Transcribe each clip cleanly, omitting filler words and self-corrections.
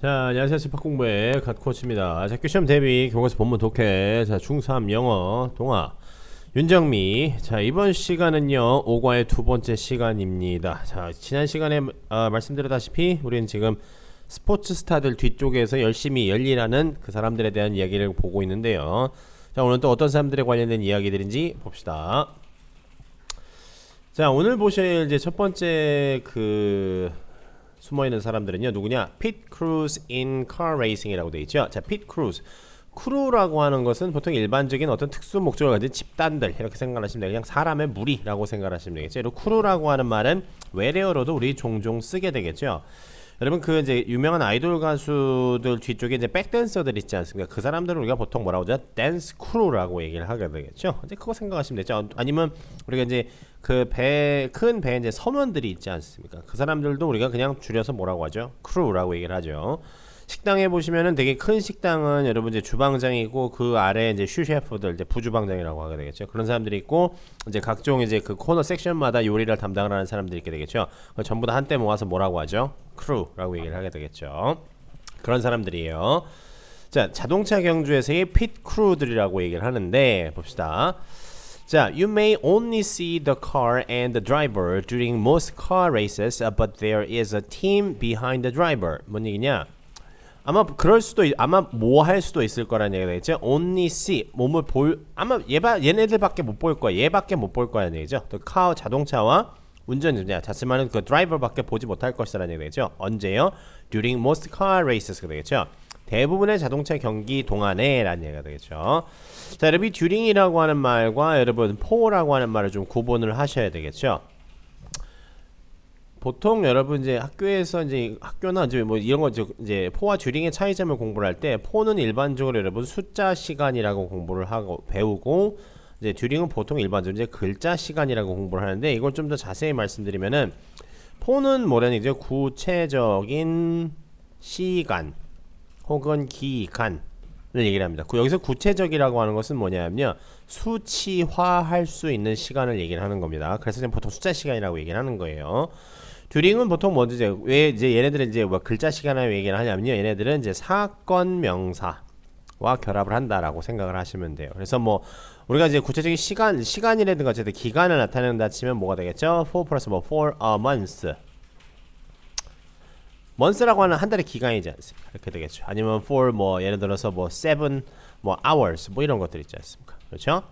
자, 안녕하세요. 집합공부의 갓코치입니다. 자, 학교 시험 대비 교과서 본문 독해. 자, 중3 영어 동화 윤정미. 자, 이번 시간은요 5과의 두 번째 시간입니다. 자, 지난 시간에 말씀드렸다시피 우리는 지금 스포츠 스타들 뒤쪽에서 열심히 열일하는 그 사람들에 대한 이야기를 보고 있는데요. 자, 오늘 또 어떤 사람들에 관련된 이야기들인지 봅시다. 자, 오늘 보실 이제 첫 번째 숨어있는 사람들은요 누구냐? Pit Crews in Car Racing이라고 되어 있죠. 자, Pit Crews, 크루라고 하는 것은 보통 일반적인 어떤 특수 목적을 가진 집단들 이렇게 생각하시면 돼요. 그냥 사람의 무리라고 생각하시면 되겠죠. 그리고 크루라고 하는 말은 외래어로도 우리 종종 쓰게 되겠죠. 여러분 이제 유명한 아이돌 가수들 뒤쪽에 이제 백댄서들 있지 않습니까? 그 사람들을 우리가 보통 뭐라고 하죠? 댄스 크루라고 얘기를 하게 되겠죠. 이제 그거 생각하시면 되죠. 아니면 우리가 이제 큰 배 이제 섬원들이 있지 않습니까? 그 사람들도 우리가 그냥 줄여서 뭐라고 하죠? 크루라고 얘기를 하죠. 식당에 보시면은 되게 큰 식당은 여러분 이제 주방장이고 그 아래 이제 슈셰프들 이제 부주방장이라고 하게 되겠죠. 그런 사람들이 있고 이제 각종 이제 그 코너 섹션마다 요리를 담당을 하는 사람들이 있게 되겠죠. 전부 다 한때 모아서 뭐라고 하죠? 크루라고 얘기를 하게 되겠죠. 그런 사람들이에요. 자, 자동차 경주에서의 핏 크루들이라고 얘기를 하는데 봅시다. 자, you may only see the car and the driver during most car races, but there is a team behind the driver. 뭔 얘기냐? 아마 아마 뭐 할 수도 있을 거라는 얘기가 되겠죠. Only see, 몸을 아마 얘네들밖에 못 볼 거야. 얘밖에 못 볼 거라는 얘기죠. 또 카 자동차와 운전자 자칫만은 그 드라이버밖에 보지 못할 것이라는 얘기가 되겠죠. 언제요? During most car races가 되겠죠. 대부분의 자동차 경기 동안에 라는 얘기가 되겠죠. 자, 여러분 during이라고 하는 말과 여러분 for라고 하는 말을 좀 구분을 하셔야 되겠죠. 보통 여러분 이제 학교에서 이제 학교나 이제 뭐 이런 거 이제 포와 듀링의 차이점을 공부를 할 때 포는 일반적으로 여러분 숫자 시간이라고 공부를 하고 배우고 이제 듀링은 보통 일반적으로 이제 글자 시간이라고 공부를 하는데 이걸 좀 더 자세히 말씀드리면은 포는 뭐라는 얘기죠? 구체적인 시간 혹은 기간을 얘기를 합니다. 여기서 구체적이라고 하는 것은 뭐냐면요 수치화할 수 있는 시간을 얘기를 하는 겁니다. 그래서 보통 숫자 시간이라고 얘기를 하는 거예요. 듀링은 보통 뭐 왜 이제 얘네들은 이제 뭐 글자 시간을 얘기를 하냐면요. 얘네들은 이제 사건 명사와 결합을 한다라고 생각을 하시면 돼요. 그래서 뭐 우리가 이제 구체적인 시간이라든가 어쨌든 기간을 나타낸다 치면 뭐가 되겠죠? 4 플러스 뭐 4 a month. month라고 하는 한 달의 기간이지 않습니까? 이렇게 되겠죠. 아니면 for 뭐 예를 들어서 뭐 7 뭐 hours 뭐 이런 것들 있지 않습니까? 그렇죠?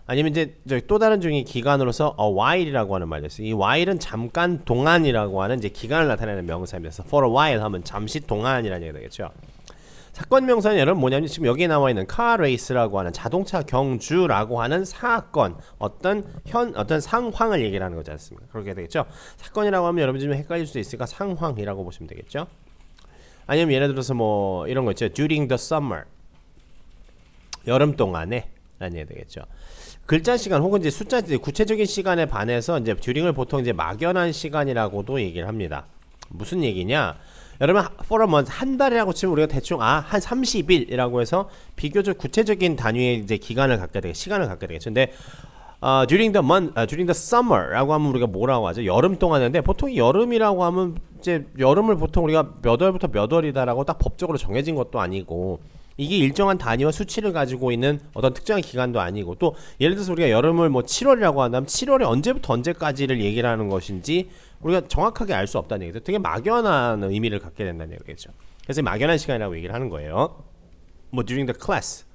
아니면 이제 또 다른 중에 기간으로서 while이라고 하는 말이 있어요. 이 while은 잠깐 동안이라고 하는 이제 기간을 나타내는 명사입니다. for a while 하면 잠시 동안이라는 얘기가 되겠죠. 사건 명사는 여러분 뭐냐면 지금 여기에 나와 있는 car race라고 하는 자동차 경주라고 하는 사건 어떤 상황을 얘기를 하는 거지 않습니까? 그렇게 되겠죠. 사건이라고 하면 여러분 좀 헷갈릴 수도 있으니까 상황이라고 보시면 되겠죠. 아니면 예를 들어서 뭐 이런 거 있죠. during the summer 여름 동안에 라는 얘기 되겠죠. 글자 시간 혹은 이제 숫자 구체적인 시간에 반해서 이제 듀링을 보통 이제 막연한 시간이라고도 얘기를 합니다. 무슨 얘기냐? 여러분 for a month 한 달이라고 치면 우리가 대충 한 30일이라고 해서 비교적 구체적인 단위의 이제 시간을 갖게 되겠죠. 근데 during the summer라고 하면 우리가 뭐라고 하죠? 여름 동안인데 보통 여름이라고 하면 이제 여름을 보통 우리가 몇 월부터 몇 월이다라고 딱 법적으로 정해진 것도 아니고 이게 일정한 단위와 수치를 가지고 있는 어떤 특정한 기간도 아니고 또 예를 들어서 우리가 여름을 뭐 7월이라고 한다면 7월에 언제부터 언제까지를 얘기를 하는 것인지 우리가 정확하게 알 수 없다는 얘기죠. 되게 막연한 의미를 갖게 된다는 얘기겠죠. 그래서 막연한 시간이라고 얘기를 하는 거예요. 뭐 during the class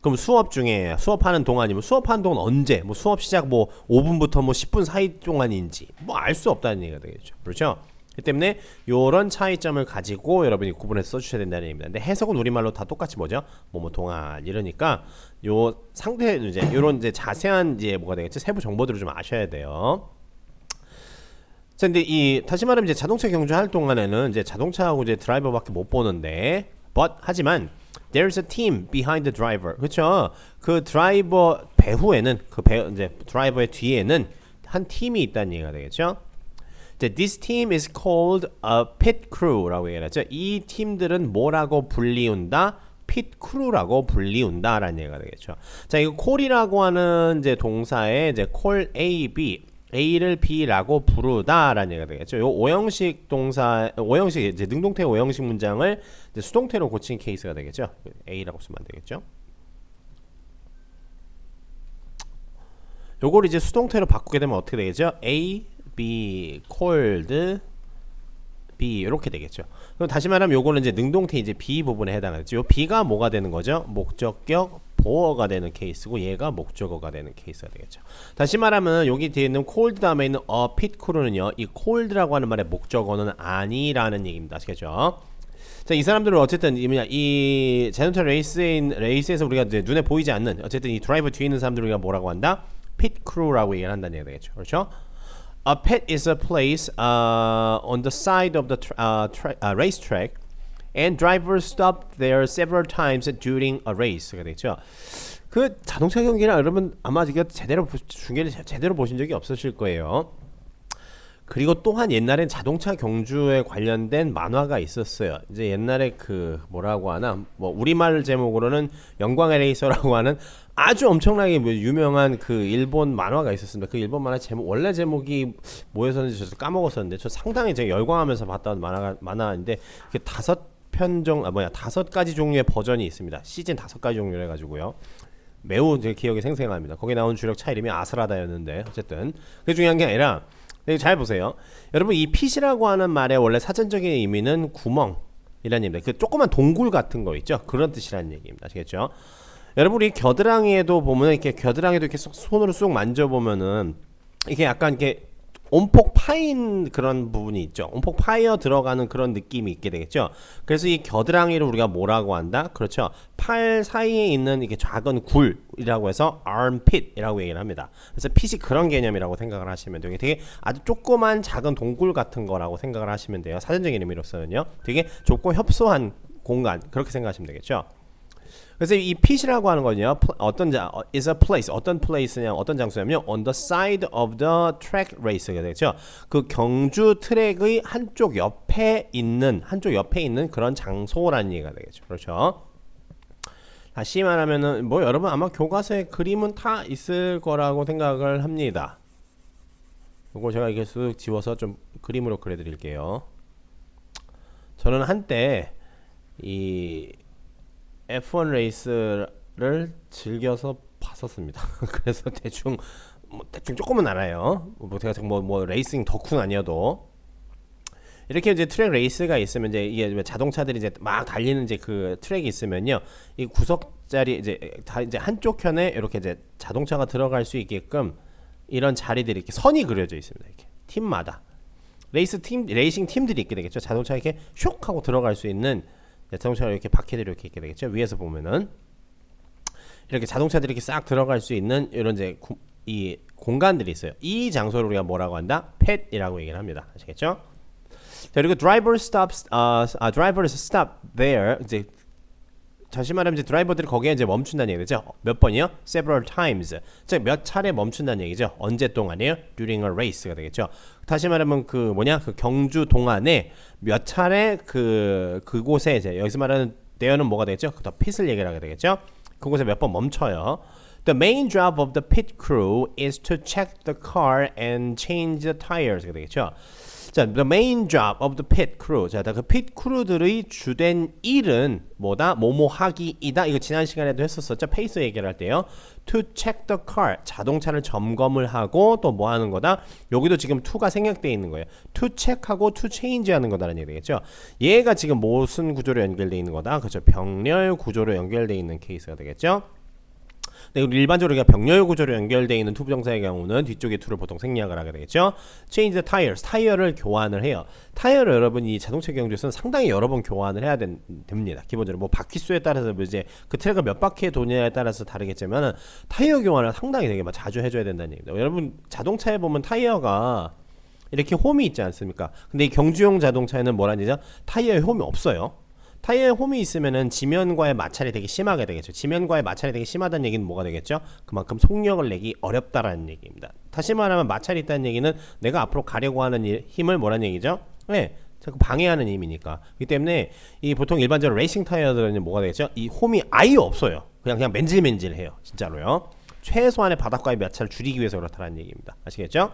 그럼 수업 중에 수업하는 동안이면 수업하는 동안 언제 뭐 수업 시작 뭐 5분부터 뭐 10분 사이 동안인지 뭐 알 수 없다는 얘기가 되겠죠. 그렇죠? 그렇기 때문에 이런 차이점을 가지고 여러분이 구분해서 써주셔야 된다는 얘기입니다. 근데 해석은 우리말로 다 똑같이 뭐죠? 뭐 동안 이러니까 요 상태 이제 요런 이제 자세한 이제 뭐가 되겠지? 세부 정보들을 좀 아셔야 돼요. 자, 근데 다시 말하면 이제 자동차 경주할 동안에는 이제 자동차하고 이제 드라이버밖에 못 보는데, 하지만 there's a team behind the driver. 그렇죠? 그 드라이버 배후에는 이제 드라이버의 뒤에는 한 팀이 있다는 얘기가 되겠죠? This team is called a pit crew라고 얘기하죠. 이 팀들은 뭐라고 불리운다? pit crew라고 불리운다라는 얘기가 되겠죠. 자, 이거 call이라고 하는 이제 동사에 이제 call A, B A를 B라고 부르다라는 얘기가 되겠죠. 요 오형식 동사, 오형식 이제 능동태 오형식 문장을 이제 수동태로 고친 케이스가 되겠죠. A라고 쓰면 되겠죠. 요걸 이제 수동태로 바꾸게 되면 어떻게 되겠죠? A, B, called B 이렇게 되겠죠. 그럼 다시 말하면 요거는 이제 능동태 이제 B 부분에 해당하죠. 요 B가 뭐가 되는 거죠? 목적격 보어가 되는 케이스고 얘가 목적어가 되는 케이스가 되겠죠. 다시 말하면 여기 뒤에 있는 cold 다음에 있는 a pit crew는요. 이 cold라고 하는 말의 목적어는 아니라는 얘기입니다. 아시겠죠? 자, 이 사람들은 어쨌든 이 자동차 레이스에서 우리가 이제 눈에 보이지 않는 어쨌든 이 드라이버 뒤에 있는 사람들을 우리가 뭐라고 한다? pit crew라고 얘기를 한다는 얘기가 되겠죠. 그렇죠? A pit is a place on the side of the racetrack, and drivers stop there several times during a race가 되죠. 그 자동차 경기는 여러분 아마 이거 중계를 제대로 보신 적이 없으실 거예요. 그리고 또한 옛날엔 자동차 경주에 관련된 만화가 있었어요. 이제 옛날에 그 뭐라고 하나 뭐 우리말 제목으로는 영광의 레이서라고 하는 아주 엄청나게 유명한 그 일본 만화가 있었습니다. 그 일본 만화 제목 원래 제목이 뭐였었는지 저도 까먹었었는데 저 상당히 제가 열광하면서 봤던 만화인데 그게 5가지 종류의 버전이 있습니다. 시즌 5가지 종류를 해가지고요. 매우 제 기억이 생생합니다. 거기 나온 주력 차 이름이 아스라다였는데 어쨌든 그게 중요한 게 아니라 잘 보세요. 여러분 이 핏이라고 하는 말의 원래 사전적인 의미는 구멍이라는 얘기입니다. 그 조그만 동굴 같은 거 있죠. 그런 뜻이라는 얘기입니다. 아시겠죠? 여러분 우리 겨드랑이에도 보면 이렇게 겨드랑이도 이렇게 손으로 쑥 만져보면은 이게 약간 이렇게 온폭 파인 그런 부분이 있죠. 온폭 파여 들어가는 그런 느낌이 있게 되겠죠. 그래서 이 겨드랑이를 우리가 뭐라고 한다? 그렇죠. 팔 사이에 있는 이게 작은 굴이라고 해서 armpit이라고 얘기를 합니다. 그래서 핏이 그런 개념이라고 생각을 하시면 돼요. 되게 아주 조그만 작은 동굴 같은 거라고 생각을 하시면 돼요. 사전적인 의미로서는요. 되게 좁고 협소한 공간 그렇게 생각하시면 되겠죠. 그래서 이 pit이라고 하는 거는요, is a place, 어떤 place냐, 어떤 장소냐면요, on the side of the track race가 되죠. 그 경주 트랙의 한쪽 옆에 있는 그런 장소라는 얘기가 되겠죠. 그렇죠. 다시 말하면은 뭐 여러분 아마 교과서에 그림은 다 있을 거라고 생각을 합니다. 이거 제가 이렇게 쓱 지워서 좀 그림으로 그려드릴게요. 저는 한때 이 F1 레이스를 즐겨서 봤었습니다. 그래서 대충 조금은 알아요. 뭐 제가 뭐 레이싱 덕후는 아니어도 이렇게 이제 트랙 레이스가 있으면 이제 이게 자동차들이 이제 막 달리는 이제 그 트랙이 있으면요, 이 구석자리 이제 한쪽 편에 이렇게 이제 자동차가 들어갈 수 있게끔 이런 자리들이 이렇게 선이 그려져 있습니다. 이렇게 팀마다 레이싱 팀들이 있게 되겠죠. 자동차 이렇게 슉 하고 들어갈 수 있는. 자동차가 이렇게 바퀴들이 이렇게 있게 되겠죠. 위에서 보면은 이렇게 자동차들이 이렇게 싹 들어갈 수 있는 이런 이제 이 공간들이 있어요. 이 장소를 우리가 뭐라고 한다? pit이라고 얘기를 합니다. 아시겠죠? 자, 그리고 drivers stop there. 이제 다시 말하면 이제 드라이버들이 거기에 이제 멈춘다는 얘기죠. 몇 번이요? Several times. 즉 몇 차례 멈춘다는 얘기죠. 언제 동안이에요? During a race가 되겠죠. 다시 말하면 그 경주 동안에 몇 차례 그곳에 이제 여기서 말하는 there는 뭐가 되겠죠? 더 pit을 얘기를 하게 되겠죠. 그곳에 몇 번 멈춰요. The main job of the pit crew is to check the car and change the tires. 가 되겠죠. 자, the main job of the pit crew. 자, 그 pit crew들의 주된 일은 뭐다? 뭐뭐 하기이다. 이거 지난 시간에도 했었었죠. 페이스 얘기를 할 때요. To check the car. 자동차를 점검을 하고 또 뭐 하는 거다? 여기도 지금 to가 생략되어 있는 거예요. To check하고 to change 하는 거다라는 얘기 되겠죠. 얘가 지금 무슨 구조로 연결되어 있는 거다? 그렇죠. 병렬 구조로 연결되어 있는 케이스가 되겠죠. 일반적으로 우리가 병렬 구조로 연결되어 있는 투부정사의 경우는 뒤쪽에 to를 보통 생략을 하게 되겠죠. Change the tires, 타이어를 교환을 해요. 타이어를 여러분 이 자동차 경주에서는 상당히 여러 번 교환을 해야 됩니다. 기본적으로 뭐 바퀴 수에 따라서 이제 그 트랙을 몇 바퀴에 도냐에 따라서 다르겠지만은 타이어 교환을 상당히 되게 자주 해줘야 된다는 얘기입니다. 여러분 자동차에 보면 타이어가 이렇게 홈이 있지 않습니까? 근데 이 경주용 자동차에는 뭐라는 얘기죠? 타이어에 홈이 없어요. 타이어에 홈이 있으면은 지면과의 마찰이 되게 심하게 되겠죠. 지면과의 마찰이 되게 심하다는 얘기는 뭐가 되겠죠? 그만큼 속력을 내기 어렵다라는 얘기입니다. 다시 말하면 마찰이 있다는 얘기는 내가 앞으로 가려고 하는 힘을 뭐라는 얘기죠? 네, 자꾸 방해하는 힘이니까. 그렇기 때문에 이 보통 일반적으로 레이싱 타이어들은 뭐가 되겠죠? 이 홈이 아예 없어요. 그냥 맨질맨질해요. 진짜로요. 최소한의 바닥과의 마찰을 줄이기 위해서 그렇다는 얘기입니다. 아시겠죠?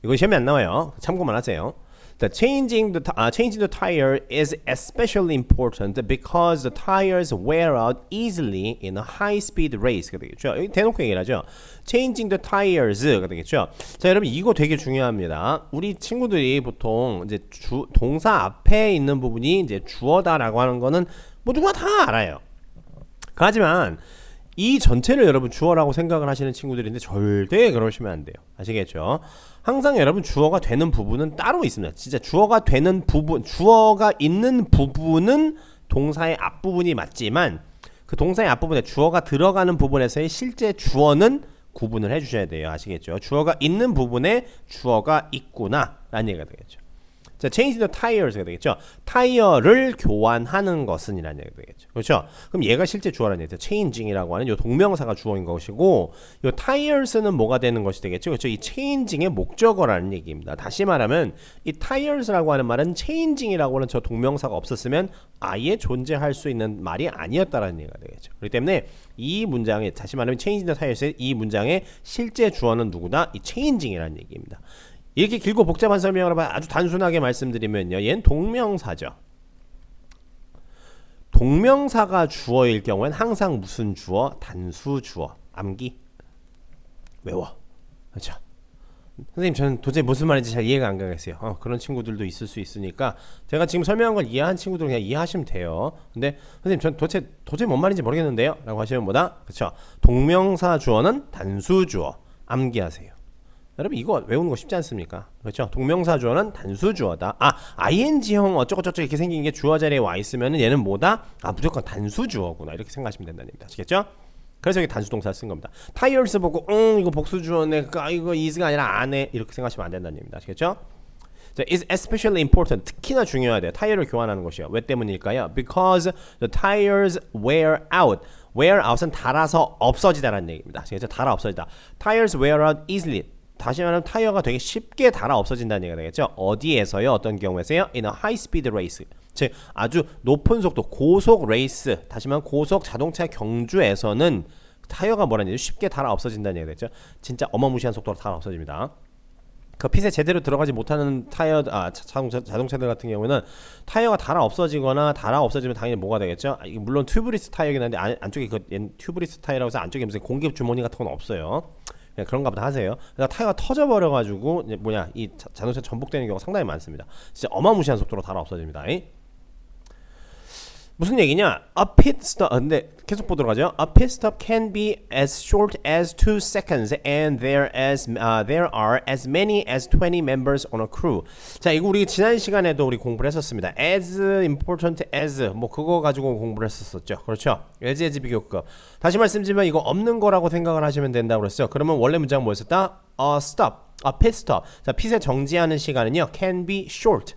이거 시험에 안 나와요. 참고만 하세요. Changing the tire is especially important because the tires wear out easily in a high-speed race가 되겠죠. 여기 대놓고 얘기를 하죠. Changing the tires 가 되겠죠. 자, 여러분 이거 되게 중요합니다. 우리 친구들이 보통 이제 동사 앞에 있는 부분이 이제 주어다라고 하는 거는 뭐 누구나 다 알아요. 하지만 이 전체를 여러분 주어라고 생각을 하시는 친구들인데 절대 그러시면 안 돼요. 아시겠죠? 항상 여러분 주어가 되는 부분은 따로 있습니다. 진짜 주어가 되는 부분, 주어가 있는 부분은 동사의 앞부분이 맞지만 그 동사의 앞부분에 주어가 들어가는 부분에서의 실제 주어는 구분을 해주셔야 돼요. 아시겠죠? 주어가 있는 부분에 주어가 있구나 라는 얘기가 되겠죠. 자, change the tires가 되겠죠. 타이어를 교환하는 것은 이라는 얘기가 되겠죠. 그렇죠? 그럼 얘가 실제 주어라는 얘기죠. changing이라고 하는 이 동명사가 주어인 것이고 이 tires는 뭐가 되는 것이 되겠죠. 그렇죠? 이 changing의 목적어라는 얘기입니다. 다시 말하면 이 tires라고 하는 말은 changing이라고 하는 저 동명사가 없었으면 아예 존재할 수 있는 말이 아니었다라는 얘기가 되겠죠. 그렇기 때문에 이 문장에 다시 말하면 change the tires의 이 문장의 실제 주어는 누구다? 이 changing이라는 얘기입니다. 이렇게 길고 복잡한 설명을 아주 단순하게 말씀드리면요. 얘는 동명사죠. 동명사가 주어일 경우엔 항상 무슨 주어? 단수 주어. 암기. 외워. 그렇죠? 선생님 저는 도저히 무슨 말인지 잘 이해가 안 가겠어요. 그런 친구들도 있을 수 있으니까 제가 지금 설명한 걸 이해한 친구들은 그냥 이해하시면 돼요. 근데 선생님 전 도저히 뭔 말인지 모르겠는데요 라고 하시면 뭐다? 그렇죠? 동명사 주어는 단수 주어. 암기하세요. 여러분 이거 외우는 거 쉽지 않습니까? 그렇죠? 동명사 주어는 단수 주어다. ing형 어쩌고저쩌고 이렇게 생긴 게 주어 자리에 와 있으면 얘는 뭐다? 무조건 단수 주어구나. 이렇게 생각하시면 된다는 얘기입니다. 아시겠죠? 그래서 여기 단수 동사 쓴 겁니다. tires 보고 이거 복수 주어네. 이거 is가 아니라 안에 이렇게 생각하시면 안 된다는 얘기입니다. 아시겠죠? 자, is especially important. 특히나 중요하대요. 타이어를 교환하는 것이요. 왜 때문일까요? Because the tires wear out. wear out은 닳아서 없어지다라는 얘기입니다. 아시겠죠? 닳아 없어지다. Tires wear out easily. 다시 말하면 타이어가 되게 쉽게 닳아 없어진다는 얘기가 되겠죠. 어디에서요? 어떤 경우에서요? In a high speed race. 즉 아주 높은 속도 고속 레이스. 다시 말하면 고속 자동차 경주에서는 타이어가 뭐라는 얘기죠? 쉽게 닳아 없어진다는 얘기가 되겠죠. 진짜 어마무시한 속도로 닳아 없어집니다. 그 핏에 제대로 들어가지 못하는 타이어 자동차들 같은 경우는 타이어가 닳아 없어지거나 닳아 없어지면 당연히 뭐가 되겠죠? 물론 튜브리스 타이어긴 한데 안쪽에 그 튜브리스 타이어라고 해서 안쪽에 무슨 공기 주머니 같은 건 없어요. 그냥 그런가 보다 하세요. 그러니까 타이어가 터져버려가지고 이 자동차 전복되는 경우가 상당히 많습니다. 진짜 어마무시한 속도로 닳아 없어집니다. 무슨 얘기냐? A pit stop. 근데 계속 보도록 하죠. A pit stop can be as short as 2 seconds and there are as many as 20 members on a crew. 자, 이거 우리 지난 시간에도 우리 공부를 했었습니다. As important as 뭐 그거 가지고 공부를 했었죠. 그렇죠? as 비교급. 다시 말씀드리면 이거 없는 거라고 생각을 하시면 된다고 그랬어요. 그러면 원래 문장은 뭐였었다? A stop. A pit stop. 자, pit에 정지하는 시간은요. Can be short.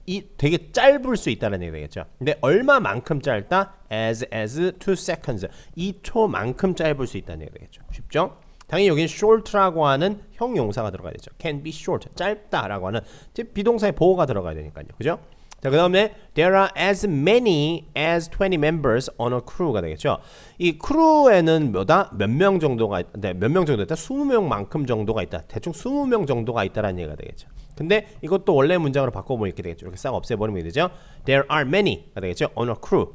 이 되게 짧을 수 있다는 얘기 되겠죠. 근데 얼마만큼 짧다? As 2 seconds. 2초만큼 짧을 수 있다는 얘기 되겠죠. 쉽죠? 당연히 여기는 short라고 하는 형용사가 들어가야 되죠. Can be short. 짧다라고 하는 비동사의 보호가 들어가야 되니까요. 그죠? 자, 그 다음에 there are as many as 20 members on a crew가 되겠죠. 이 크루에는 몇 명 정도가 몇 명 정도 있다? 20명만큼 정도가 있다. 대충 20명 정도가 있다라는 얘기가 되겠죠. 근데 이것도 원래 문장으로 바꿔보면 이렇게 되겠죠. 이렇게 싹 없애버리면 되죠. There are many가 되겠죠. On a crew.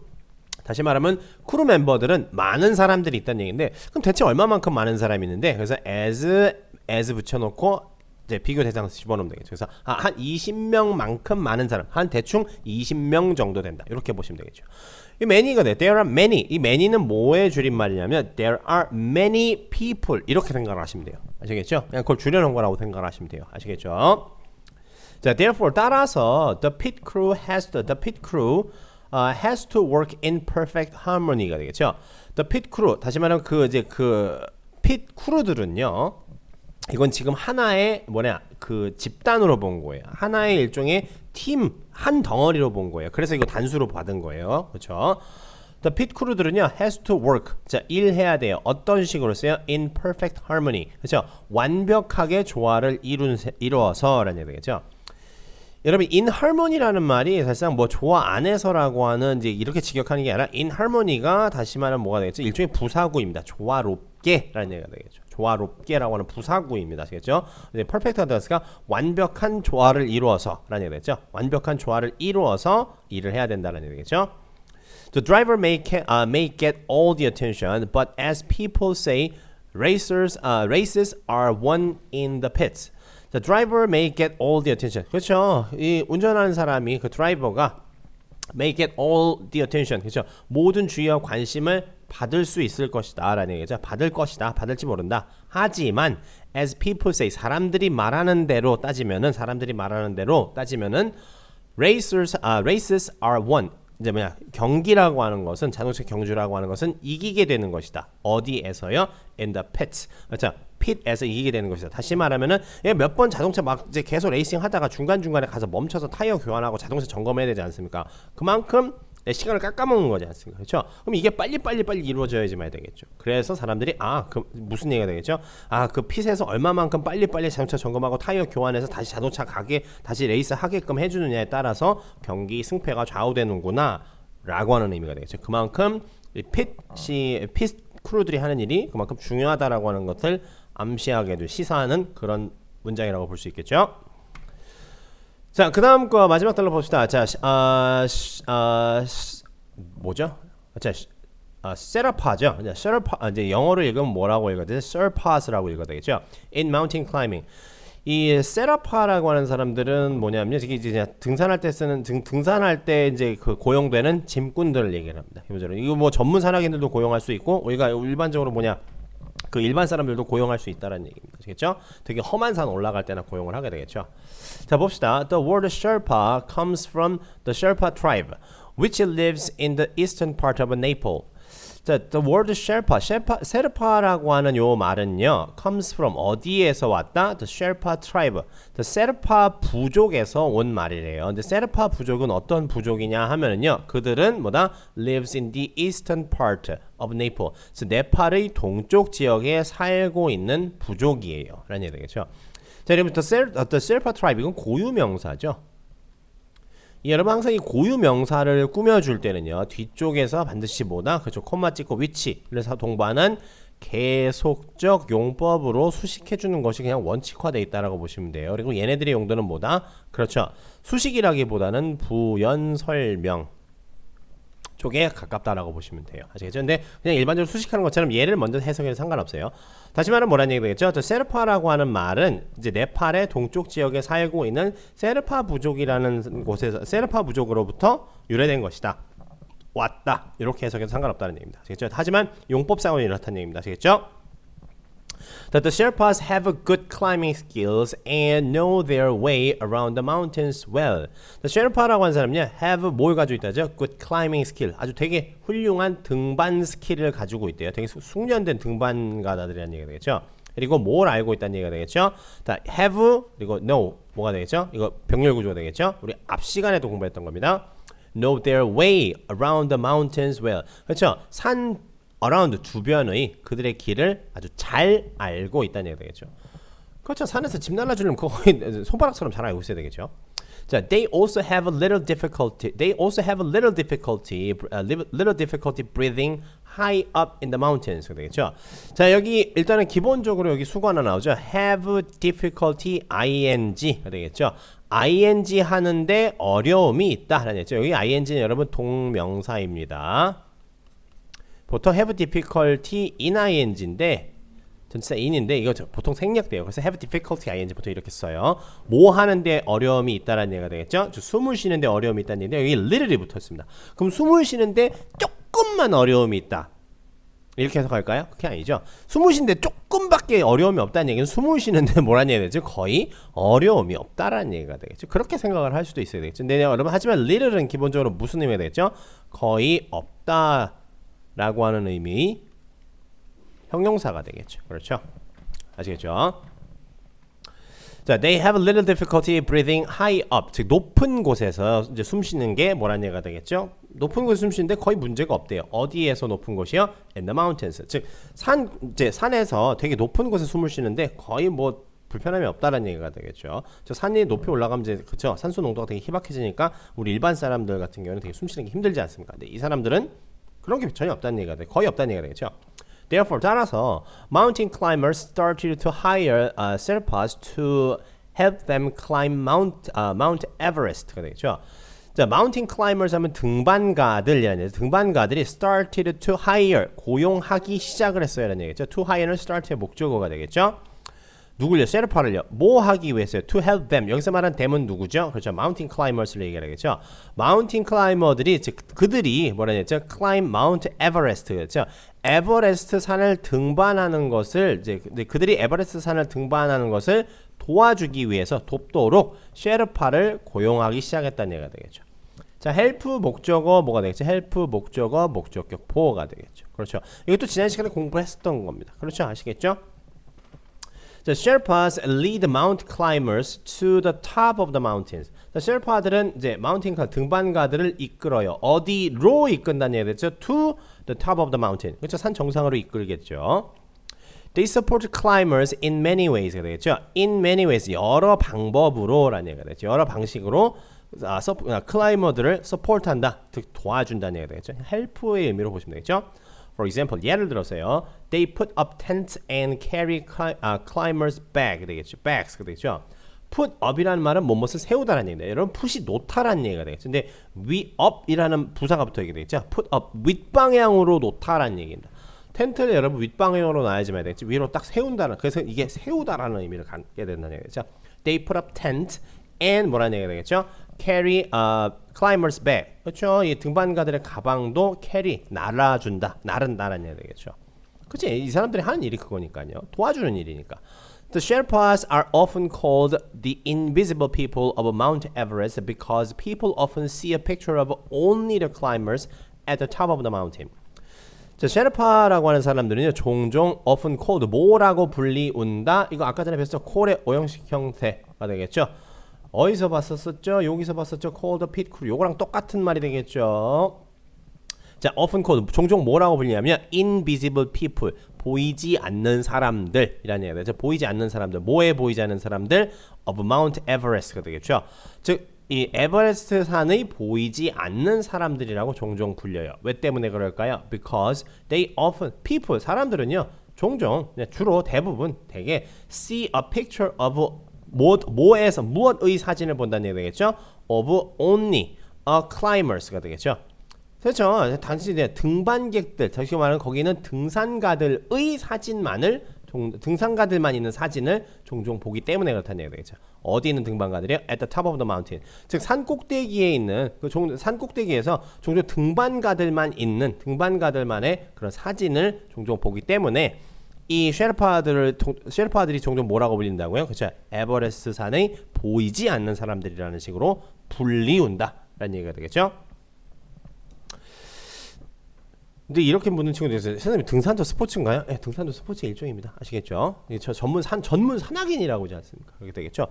다시 말하면 크루 멤버들은 많은 사람들이 있다는 얘기인데 그럼 대체 얼마만큼 많은 사람이 있는데 그래서 as 붙여놓고 이제 비교 대상 집어넣으면 되겠죠. 그래서 한 20명만큼 많은 사람, 한 대충 20명 정도 된다. 이렇게 보시면 되겠죠. 이 many가 돼요. There are many. 이 many는 뭐의 줄임말이냐면 there are many people 이렇게 생각을 하시면 돼요. 아시겠죠? 그냥 그걸 줄여놓은 거라고 생각을 하시면 돼요. 아시겠죠? 자, therefore 따라서 the pit crew has to work in perfect harmony가 되겠죠. The pit crew 다시 말하면 그 pit crew들은요. 이건 지금 하나의 그 집단으로 본 거예요. 하나의 일종의 팀 한 덩어리로 본 거예요. 그래서 이거 단수로 받은 거예요. 그렇죠? The pit crew들은요 has to work. 자, 일해야 돼요. 어떤 식으로 써요? In perfect harmony. 그렇죠? 완벽하게 조화를 이루어서라는 얘기 되겠죠. 여러분 in harmony라는 말이 사실상 뭐 조화 안에서라고 하는 이제 이렇게 직역하는 게 아니라 in harmony가 다시 말하면 뭐가 되겠죠? 일종의 부사구입니다. 조화롭다. 조화롭게라는 얘기가 되겠죠. 조화롭게라고 하는 부사구입니다. 아시겠죠? 이제 perfect address가 완벽한 조화를 이루어서라는 얘기가 되죠. 완벽한 조화를 이루어서 일을 해야 된다는 얘기겠죠. The driver may get all the attention, but as people say, races are won in the pits. The driver may get all the attention. 그렇죠. 이 운전하는 사람이 그 드라이버가 may get all the attention. 그렇죠. 모든 주의와 관심을 받을 수 있을 것이다 라는 얘기죠. 받을 것이다. 받을지 모른다. 하지만 as people say, 사람들이 말하는 대로 따지면은 races are won. 이제 뭐냐, 경기라고 하는 것은, 자동차 경주라고 하는 것은 이기게 되는 것이다. 어디에서요? In the pits. 그렇죠. pit에서 이기게 되는 것이다. 다시 말하면은 몇 번 자동차 막 이제 계속 레이싱 하다가 중간중간에 가서 멈춰서 타이어 교환하고 자동차 점검해야 되지 않습니까? 그만큼 내 시간을 깎아먹는 거지 않습니까? 그렇죠? 그럼 이게 빨리 이루어져야지만 되겠죠. 그래서 사람들이 그 무슨 얘기가 되겠죠? 그 핏에서 얼마만큼 빨리 자동차 점검하고 타이어 교환해서 다시 자동차 가게 다시 레이스 하게끔 해주느냐에 따라서 경기 승패가 좌우되는구나 라고 하는 의미가 되겠죠. 그만큼 핏 크루들이 하는 일이 그만큼 중요하다라고 하는 것을 암시하게 시사하는 그런 문장이라고 볼 수 있겠죠. 자, 그 다음 거 마지막 달러 봅시다. 자, 뭐죠? 자, 세라파죠. 세라파, 이제 영어로 읽으면 뭐라고 읽어야 되죠? surpass라고 읽어야 되겠죠. In mountain climbing. 이 세라파라고 하는 사람들은 뭐냐면요. 이게 이제 등산할 때 쓰는 등산할 때 이제 그 고용되는 짐꾼들을 얘기를 합니다. 이거 뭐 전문 산악인들도 고용할 수 있고 우리가 일반적으로 그 일반 사람들도 고용할 수 있다는 얘기입니다. 아시겠죠? 되게 험한 산 올라갈 때나 고용을 하게 되겠죠. 자, 봅시다. The word Sherpa comes from the Sherpa tribe, which lives in the eastern part of Nepal. 자, the word Sherpa라고 하는 요 말은요, comes from 어디에서 왔다? The Sherpa tribe. The Sherpa 부족에서 온 말이래요. 근데 Sherpa 부족은 어떤 부족이냐 하면은요, 그들은 뭐다? lives in the eastern part of Nepal. 그래서 네팔의 동쪽 지역에 살고 있는 부족이에요. 라는 얘기 되겠죠. 자, 여러분, the Sherpa tribe 이건 고유 명사죠. 여러분 항상 이 고유 명사를 꾸며줄 때는요, 뒤쪽에서 반드시 뭐다? 그렇죠. 콤마 찍고 위치. 그래서 동반은 계속적 용법으로 수식해주는 것이 그냥 원칙화되어 있다라고 보시면 돼요. 그리고 얘네들의 용도는 뭐다? 그렇죠. 수식이라기보다는 부연 설명 쪽에 가깝다라고 보시면 돼요. 아시겠죠? 근데 그냥 일반적으로 수식하는 것처럼 얘를 먼저 해석해도 상관없어요. 다시 말하면 뭐라는 얘기가 되겠죠? 저 세르파라고 하는 말은 이제 네팔의 동쪽 지역에 살고 있는 세르파 부족이라는 곳에서 세르파 부족으로부터 유래된 것이다. 왔다. 이렇게 해석해도 상관없다는 얘기입니다. 아시겠죠? 하지만 용법상으로 이렇다는 얘기입니다. 아시겠죠? That the Sherpas have good climbing skills and know their way around the mountains well. The Sherpa라고 하는 사람은요, have 뭘 가지고 있다죠? Good climbing skill. 아주 되게 훌륭한 등반 스킬을 가지고 있대요. 되게 숙련된 등반가다들이라는 얘기가 되겠죠. 그리고 뭘 알고 있다는 얘기가 되겠죠. have 그리고 know 뭐가 되겠죠? 이거 병렬 구조가 되겠죠. 우리 앞 시간에도 공부했던 겁니다. Know their way around the mountains well. 그렇죠. 산 around 주변의 그들의 길을 아주 잘 알고 있다는 얘기가 되겠죠. 그렇죠. 산에서 집 날라주려면 그거 거의 손바닥처럼 잘 알고 있어야 되겠죠. 자, they also have a little difficulty breathing high up in the mountains. 되겠죠. 자, 여기 일단은 기본적으로 여기 수거 하나 나오죠. have difficulty ing 되겠죠. ing 하는데 어려움이 있다 하는 얘기죠. 여기 ing는 여러분 동명사입니다. 보통 have difficulty in ing인데 전치사 in인데 이거 보통 생략돼요. 그래서 have difficulty ing 보통 이렇게 써요. 뭐 하는데 어려움이 있다라는 얘기가 되겠죠. 숨을 쉬는데 어려움이 있다는 얘기인데 여기 little이 붙었습니다. 그럼 숨을 쉬는데 조금만 어려움이 있다. 이렇게 해석할까요? 그게 아니죠. 숨을 쉬는데 조금밖에 어려움이 없다는 얘기는 숨을 쉬는데 뭐라는 얘기가 되죠? 거의 어려움이 없다라는 얘기가 되겠죠. 그렇게 생각을 할 수도 있어야 되겠죠. 근데 여러분 하지만 little은 기본적으로 무슨 의미가 되겠죠? 거의 없다 라고 하는 의미 형용사가 되겠죠. 그렇죠? 아시겠죠? 자, they have a little difficulty breathing high up. 즉 높은 곳에서 이제 숨 쉬는 게 뭐라는 얘기가 되겠죠? 높은 곳에서 숨 쉬는데 거의 문제가 없대요. 어디에서 높은 곳이요? In the mountains. 즉 이제 산에서 되게 높은 곳에 숨을 쉬는데 거의 뭐 불편함이 없다라는 얘기가 되겠죠. 저 산이 높이 올라가면 이제 그렇죠. 산소 농도가 되게 희박해지니까 우리 일반 사람들 같은 경우는 되게 숨 쉬는 게 힘들지 않습니까? 근데 이 사람들은 그런 게 전혀 없다는 얘기가 돼. 거의 없다는 얘기가 되겠죠. Therefore, 따라서 mountain climbers started to hire Sherpas to help them climb Mount Everest가 되겠죠. 자, mountain climbers 하면 등반가들, 등반가들이 started to hire, 고용하기 시작을 했어요. 라는 얘기죠. to hire는 start의 목적어가 되겠죠. 누굴요? 셰르파를요. 뭐 하기 위해서요? To help them. 여기서 말한 them은 누구죠? 그렇죠. mountain climbers를 얘기하겠죠. mountain climber들이 즉 그들이 뭐라 했죠? climb Mount Everest. 그렇죠. 에버레스트 산을 등반하는 것을 이제 그들이 에버레스트 산을 등반하는 것을 도와주기 위해서 돕도록 셰르파를 고용하기 시작했다는 얘기가 되겠죠. 자, help 목적어 뭐가 되겠죠? help 목적어 목적격 보어가 되겠죠. 그렇죠. 이것도 지난 시간에 공부했었던 겁니다. 그렇죠. 아시겠죠? 자, Sherpas lead mount climbers to the top of the mountains. 자, Sherpa들은 이제 마운틴 등반가들을 이끌어요. 어디로 이끈다는 얘기죠? To the top of the mountain. 그렇죠? 산 정상으로 이끌겠죠. They support climbers in many ways. 되겠죠? In many ways. 여러 방법으로라는 얘기가 되죠. 여러 방식으로 클라이머들을 support한다. 즉 도와준다는 얘기가 되겠죠. help의 의미로 보시면 되겠죠. For example, 예를 들어서요. They put up tents and carry climbers bag 되겠죠. bags 되겠죠. put up이라는 말은 무엇을 세우다라는 얘기입니다. 여러분 put이 놓다라는 얘기가 되겠죠. 근데 up이라는 부사가 붙어 있게 되겠죠. put up 윗방향으로 놓다라는 얘기입니다. 텐트를 여러분 윗방향으로 놔야지만 되겠죠. 위로 딱 세운다는, 그래서 이게 세우다라는 의미를 갖게 된다는 얘기죠. They put up tent and 뭐라는 얘기가 되겠죠. carry climbers bag. 그렇죠. 이 등반가들의 가방도 carry 날아준다. 나른다라는 얘기가 되겠죠. 그렇지. 이 사람들이 하는 일이 그거니까요. 도와주는 일이니까. The Sherpas are often called the invisible people of Mount Everest because people often see a picture of only the climbers at the top of the mountain. 자, 셰르파라고 하는 사람들은요, 종종 often called, 뭐라고 불리운다. 이거 아까 전에 배웠죠. call의 오형식 형태가 되겠죠. 어디서 봤었죠? 여기서 봤었죠. called pit crew. 요거랑 똑같은 말이 되겠죠. 자, often called, 종종 뭐라고 불리냐면 invisible people, 보이지 않는 사람들이라는 얘기가 되죠. 보이지 않는 사람들, 뭐에 보이지 않는 사람들? of Mount Everest가 되겠죠. 즉, 이 에버레스트 산의 보이지 않는 사람들이라고 종종 불려요. 왜 때문에 그럴까요? Because they often, people, 사람들은요, 종종, 주로 대부분 되게 see a picture of 뭐에서, 무엇의 사진을 본다는 얘기 되겠죠? of only a climbers가 되겠죠. 그렇죠. 당시 등반객들, 다시 말하면 거기는 등산가들의 사진만을, 등산가들만 있는 사진을 종종 보기 때문에 그렇다는 얘기가 되겠죠. 어디 있는 등반가들이요? At the top of the mountain. 즉 산 꼭대기에 있는 산 꼭대기에서 종종 등반가들만 있는 등반가들만의 그런 사진을 종종 보기 때문에 이 셰르파들이 종종 뭐라고 불린다고요? 그렇죠. 에버레스트 산의 보이지 않는 사람들이라는 식으로 불리운다라는 얘기가 되겠죠. 근데 이렇게 묻는 친구들 있어요. 선생님 등산도 스포츠인가요? 네, 등산도 스포츠의 일종입니다. 아시겠죠? 저 전문 산악인이라고 하지 않습니까? 그렇게 되겠죠.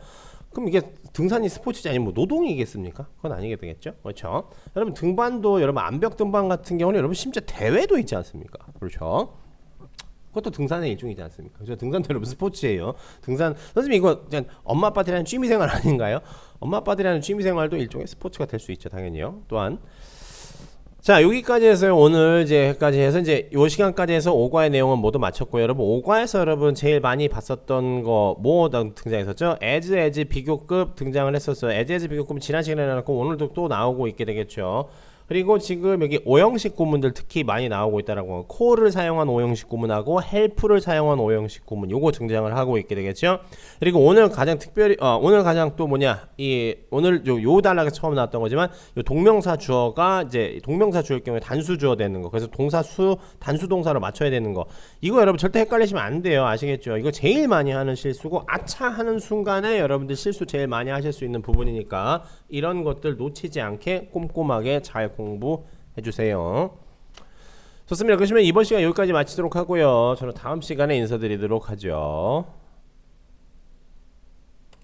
그럼 이게 등산이 스포츠지 아니면 뭐 노동이겠습니까? 그건 아니게 되겠죠. 그렇죠? 여러분 등반도 여러분 암벽 등반 같은 경우는 여러분 심지어 대회도 있지 않습니까? 그렇죠? 그것도 등산의 일종이지 않습니까? 그렇죠? 등산도 여러분 스포츠예요. 등산 선생님 이거 그냥 엄마 아빠들이 하는 취미생활 아닌가요? 엄마 아빠들이 하는 취미생활도 일종의 스포츠가 될 수 있죠. 당연히요. 또한 자, 여기까지 해서요. 오늘 이제까지 해서 이제 요 시간까지 해서 5과의 내용은 모두 마쳤고요. 여러분 5과에서 여러분 제일 많이 봤었던 거 뭐 등장했었죠? as 비교급 등장을 했었어요. as 비교급은 지난 시간에 나왔고 오늘도 또 나오고 있게 되겠죠. 그리고 지금 여기 오형식 구문들 특히 많이 나오고 있다라고 하고 call을 사용한 오형식 구문하고 help를 사용한 오형식 구문 요거 등장을 하고 있게 되겠죠. 그리고 오늘 가장 특별히 오늘 가장 또 뭐냐 오늘 요 단락에 처음 나왔던 거지만 요 동명사 주어가 이제 동명사 주어일 경우에 단수 주어 되는 거 그래서 동사수 단수 동사로 맞춰야 되는 거 이거 여러분 절대 헷갈리시면 안 돼요. 아시겠죠? 이거 제일 많이 하는 실수고 아차 하는 순간에 여러분들 실수 제일 많이 하실 수 있는 부분이니까 이런 것들 놓치지 않게 꼼꼼하게 잘 공부해 주세요. 좋습니다. 그러시면 이번 시간 여기까지 마치도록 하고요. 저는 다음 시간에 인사드리도록 하죠.